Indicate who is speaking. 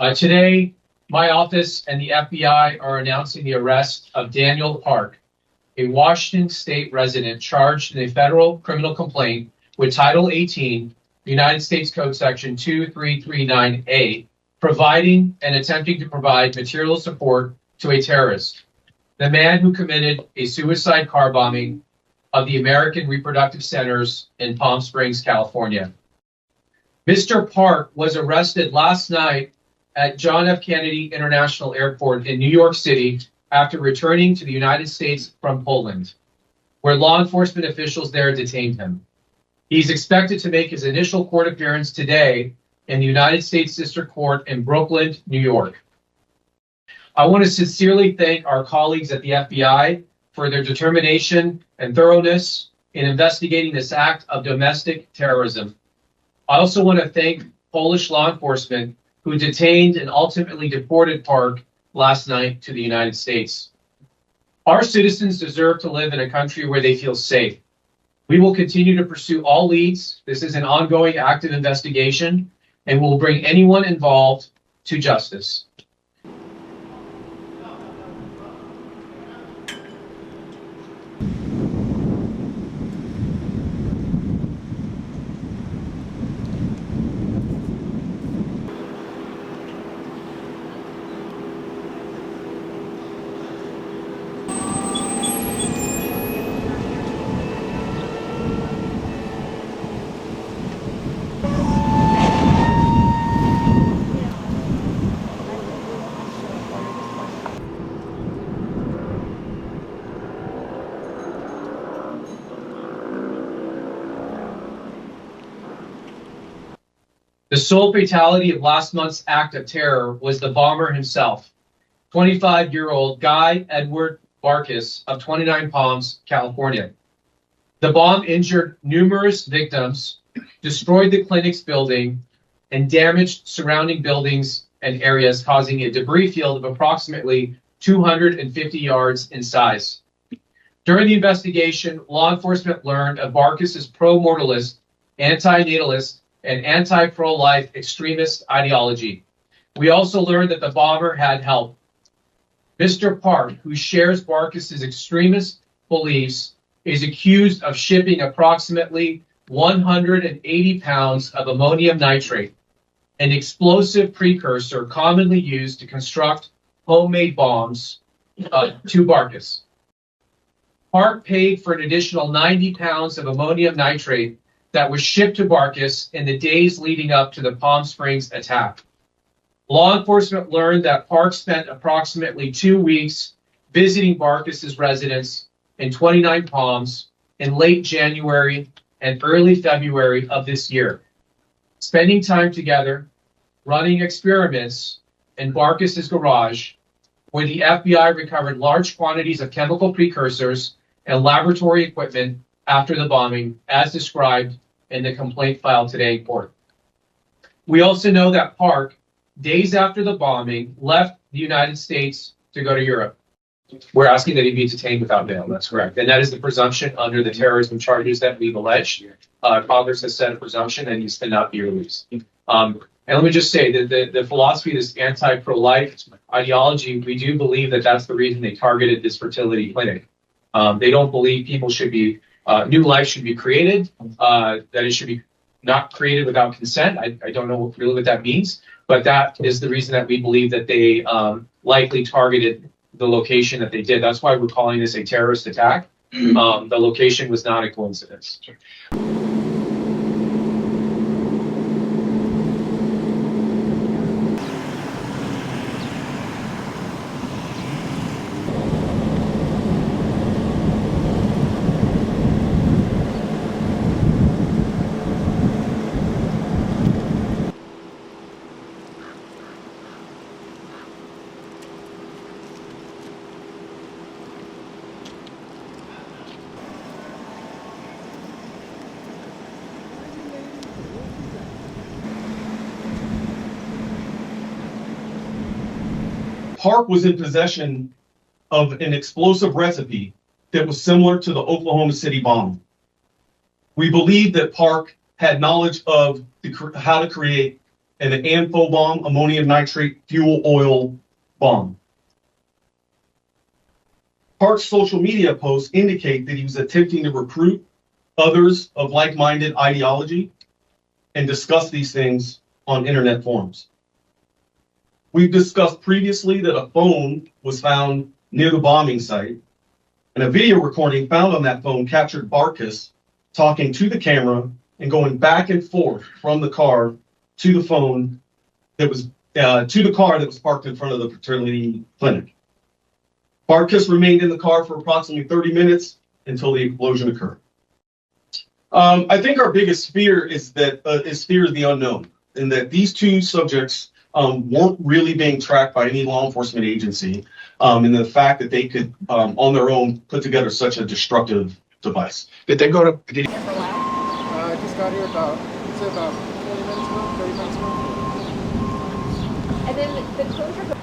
Speaker 1: Today, my office and the FBI are announcing the arrest of Daniel Park, a Washington state resident charged in a federal criminal complaint with Title 18, United States Code Section 2339A, providing and attempting to provide material support to a terrorist, the man who committed a suicide car bombing of the American Reproductive Centers in Palm Springs, California. Mr. Park was arrested last night at John F. Kennedy International Airport in New York City after returning to the United States from Poland, where law enforcement officials there detained him. He's expected to make his initial court appearance today in the United States District Court in Brooklyn, New York. I want to sincerely thank our colleagues at the FBI for their determination and thoroughness in investigating this act of domestic terrorism. I also want to thank Polish law enforcement who detained and ultimately deported Park last night to the United States. Our citizens deserve to live in a country where they feel safe. We will continue to pursue all leads. This is an ongoing active investigation, and we'll bring anyone involved to justice. The sole fatality of last month's act of terror was the bomber himself, 25-year-old Guy Edward Barkas of 29 Palms, California. The bomb injured numerous victims, destroyed the clinic's building, and damaged surrounding buildings and areas, causing a debris field of approximately 250 yards in size. During the investigation, law enforcement learned of Barkas's pro-mortalist, anti-natalist, and anti-pro-life extremist ideology. We also learned that the bomber had help. Mr. Park, who shares Barkas's extremist beliefs, is accused of shipping approximately 180 pounds of ammonium nitrate, an explosive precursor commonly used to construct homemade bombs, to Barkas. Park paid for an additional 90 pounds of ammonium nitrate that was shipped to Barkas in the days leading up to the Palm Springs attack. Law enforcement learned that Park spent approximately 2 weeks visiting Barkas's residence in 29 Palms in late January and early February of this year, spending time together, running experiments in Barkas's garage, where the FBI recovered large quantities of chemical precursors and laboratory equipment after the bombing, as described in the complaint filed today in court. We also know that Park, days after the bombing, left the United States to go to Europe. We're asking that he be detained without bail. That's correct. And that is the presumption under the terrorism charges that we've alleged. Congress has set a presumption that he cannot be released. And let me just say that the philosophy of this anti-pro-life ideology, we do believe that that's the reason they targeted this fertility clinic. They don't believe people should be new life should be created, that it should be not created without consent. I don't know really what that means, but that is the reason that we believe that they likely targeted the location that they did. That's why we're calling this a terrorist attack. The location was not a coincidence.
Speaker 2: Park was in possession of an explosive recipe that was similar to the Oklahoma City bombing. We believe that Park had knowledge of how to create and an ANFO bomb, ammonium nitrate fuel oil bomb. Park's social media posts indicate that he was attempting to recruit others of like-minded ideology and discuss these things on internet forums. We've discussed previously that a phone was found near the bombing site, and a video recording found on that phone captured Barkas talking to the camera and going back and forth from the car to the phone that was to the car that was parked in front of the fertility clinic. Barkas remained in the car for approximately 30 minutes until the explosion occurred. I think our biggest fear is fear of the unknown, and that these two subjects weren't really being tracked by any law enforcement agency, and the fact that they could, on their own, put together such a destructive device.
Speaker 3: Did they go to? Did
Speaker 4: I just got here about 20 minutes ago, 30 minutes ago.
Speaker 5: And then the closure.